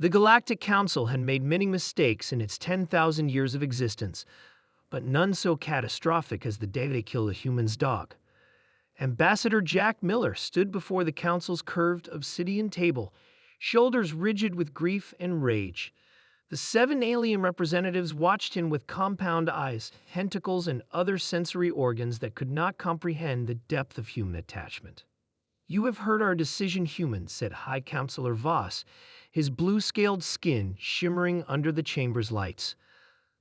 The Galactic Council had made many mistakes in its 10,000 years of existence, but none so catastrophic as the day they killed a human's dog. Ambassador Jack Miller stood before the Council's curved obsidian table, shoulders rigid with grief and rage. The 7 alien representatives watched him with compound eyes, tentacles, and other sensory organs that could not comprehend the depth of human attachment. "You have heard our decision, humans," said High Counselor Voss, his blue-scaled skin shimmering under the chamber's lights.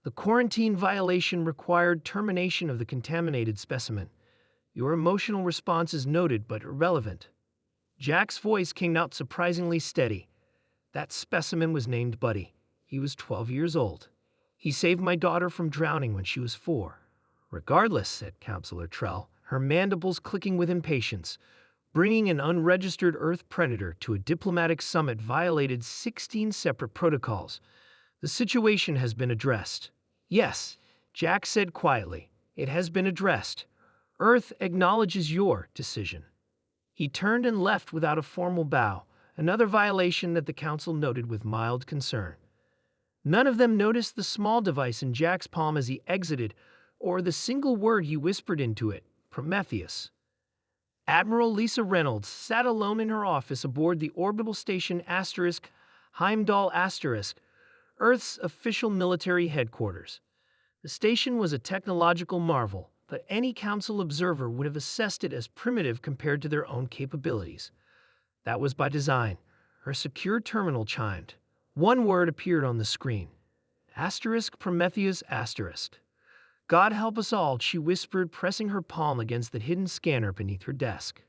"The quarantine violation required termination of the contaminated specimen. Your emotional response is noted but irrelevant." Jack's voice came out surprisingly steady. "That specimen was named Buddy. He was 12 years old. He saved my daughter from drowning when she was 4. "Regardless," said Counselor Trell, her mandibles clicking with impatience, "bringing an unregistered Earth predator to a diplomatic summit violated 16 separate protocols. The situation has been addressed." "Yes," Jack said quietly, "it has been addressed. Earth acknowledges your decision." He turned and left without a formal bow, another violation that the Council noted with mild concern. None of them noticed the small device in Jack's palm as he exited, or the single word he whispered into it, Prometheus. Admiral Lisa Reynolds sat alone in her office aboard the orbital station Heimdall *, Earth's official military headquarters. The station was a technological marvel, but any Council observer would have assessed it as primitive compared to their own capabilities. That was by design. Her secure terminal chimed. One word appeared on the screen. Prometheus *. "God help us all," she whispered, pressing her palm against the hidden scanner beneath her desk.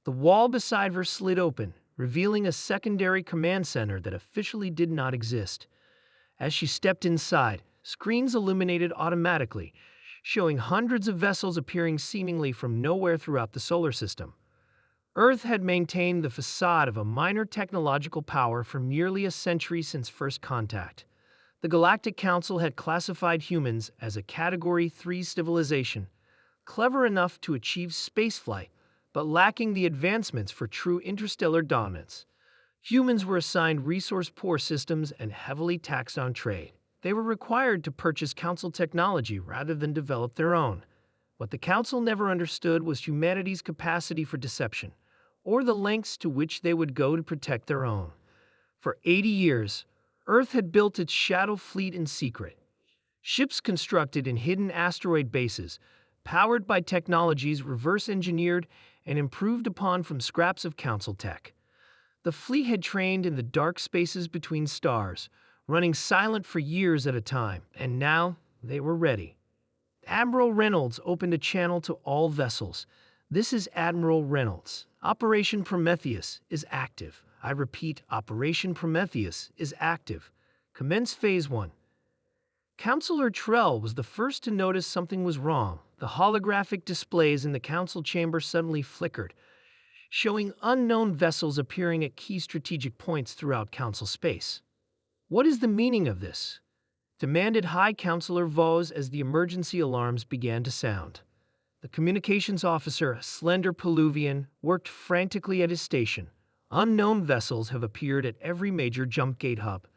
The wall beside her slid open, revealing a secondary command center that officially did not exist. As she stepped inside, screens illuminated automatically, showing hundreds of vessels appearing seemingly from nowhere throughout the solar system. Earth had maintained the facade of a minor technological power for nearly a century since first contact. The Galactic Council had classified humans as a Category 3 civilization, clever enough to achieve spaceflight, but lacking the advancements for true interstellar dominance. Humans were assigned resource-poor systems and heavily taxed on trade. They were required to purchase Council technology rather than develop their own. What the Council never understood was humanity's capacity for deception, or the lengths to which they would go to protect their own. For 80 years, Earth had built its shadow fleet in secret. Ships constructed in hidden asteroid bases, powered by technologies reverse-engineered and improved upon from scraps of Council tech. The fleet had trained in the dark spaces between stars, running silent for years at a time, and now they were ready. Admiral Reynolds opened a channel to all vessels. "This is Admiral Reynolds. Operation Prometheus is active. I repeat, Operation Prometheus is active. Commence Phase 1. Counselor Trell was the first to notice something was wrong. The holographic displays in the Council chamber suddenly flickered, showing unknown vessels appearing at key strategic points throughout Council space. "What is the meaning of this?" demanded High Counselor Voss as the emergency alarms began to sound. The communications officer, a slender Peluvian, worked frantically at his station. "Unknown vessels have appeared at every major jump gate hub.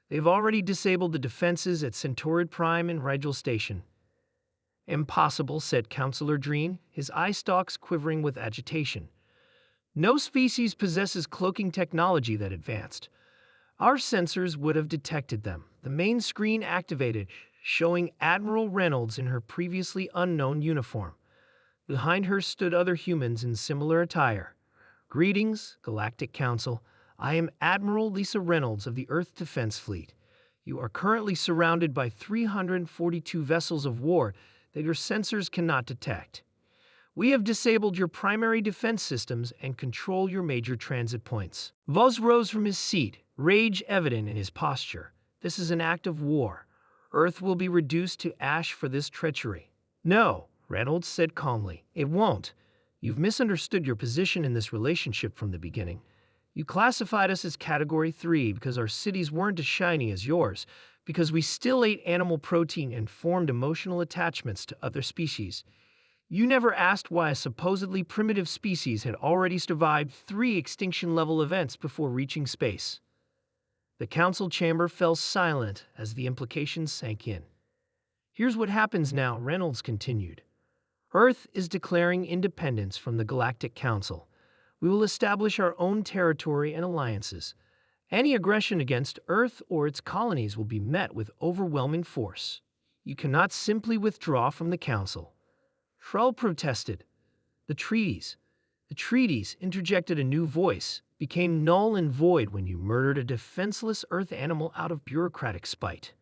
They've already disabled the defenses at Centaurid Prime and Rigel Station." "Impossible," said Counselor Dreen, his eye stalks quivering with agitation. "No species possesses cloaking technology that advanced. Our sensors would have detected them." The main screen activated, showing Admiral Reynolds in her previously unknown uniform. Behind her stood other humans in similar attire. "Greetings, Galactic Council. I am Admiral Lisa Reynolds of the Earth Defense Fleet. You are currently surrounded by 342 vessels of war that your sensors cannot detect. We have disabled your primary defense systems and control your major transit points." Voss rose from his seat, rage evident in his posture. "This is an act of war. Earth will be reduced to ash for this treachery." "No," Reynolds said calmly, "it won't. You've misunderstood your position in this relationship from the beginning. You classified us as Category 3 because our cities weren't as shiny as yours, because we still ate animal protein and formed emotional attachments to other species. You never asked why a supposedly primitive species had already survived 3 extinction-level events before reaching space." The council chamber fell silent as the implications sank in. Here's what happens now, Reynolds continued. Earth is declaring independence from the Galactic Council. We will establish our own territory and alliances. Any aggression against Earth or its colonies will be met with overwhelming force. You cannot simply withdraw from the Council. Hrell protested. The treaties, interjected a new voice, became null and void when you murdered a defenseless Earth animal out of bureaucratic spite.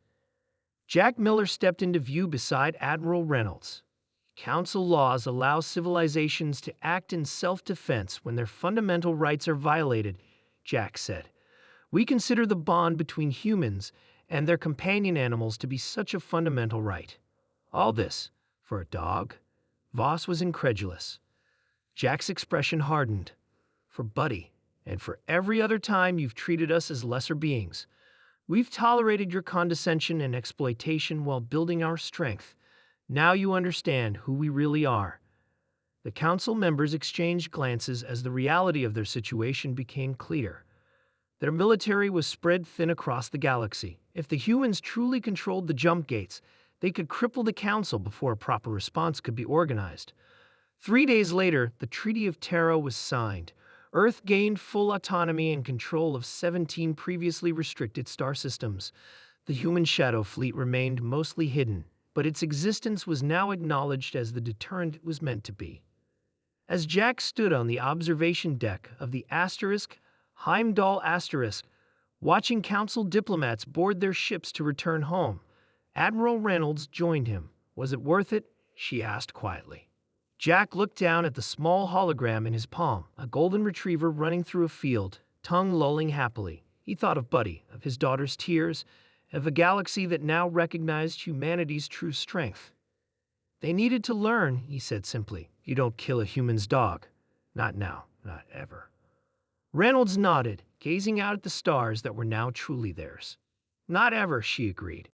Jack Miller stepped into view beside Admiral Reynolds. Council laws allow civilizations to act in self-defense when their fundamental rights are violated, Jack said. We consider the bond between humans and their companion animals to be such a fundamental right. All this for a dog? Voss was incredulous. Jack's expression hardened. For Buddy, and for every other time you've treated us as lesser beings. We've tolerated your condescension and exploitation while building our strength. Now you understand who we really are. The council members exchanged glances as the reality of their situation became clear. Their military was spread thin across the galaxy. If the humans truly controlled the jump gates, they could cripple the council before a proper response could be organized. 3 days later, the Treaty of Terra was signed. Earth gained full autonomy and control of 17 previously restricted star systems. The human shadow fleet remained mostly hidden, but its existence was now acknowledged as the deterrent it was meant to be. As Jack stood on the observation deck of the Heimdall Asterisk, watching council diplomats board their ships to return home, Admiral Reynolds joined him. Was it worth it? She asked quietly. Jack looked down at the small hologram in his palm, a golden retriever running through a field, tongue lolling happily. He thought of Buddy, of his daughter's tears, of a galaxy that now recognized humanity's true strength. They needed to learn, he said simply. You don't kill a human's dog. Not now, not ever. Reynolds nodded, gazing out at the stars that were now truly theirs. Not ever, she agreed.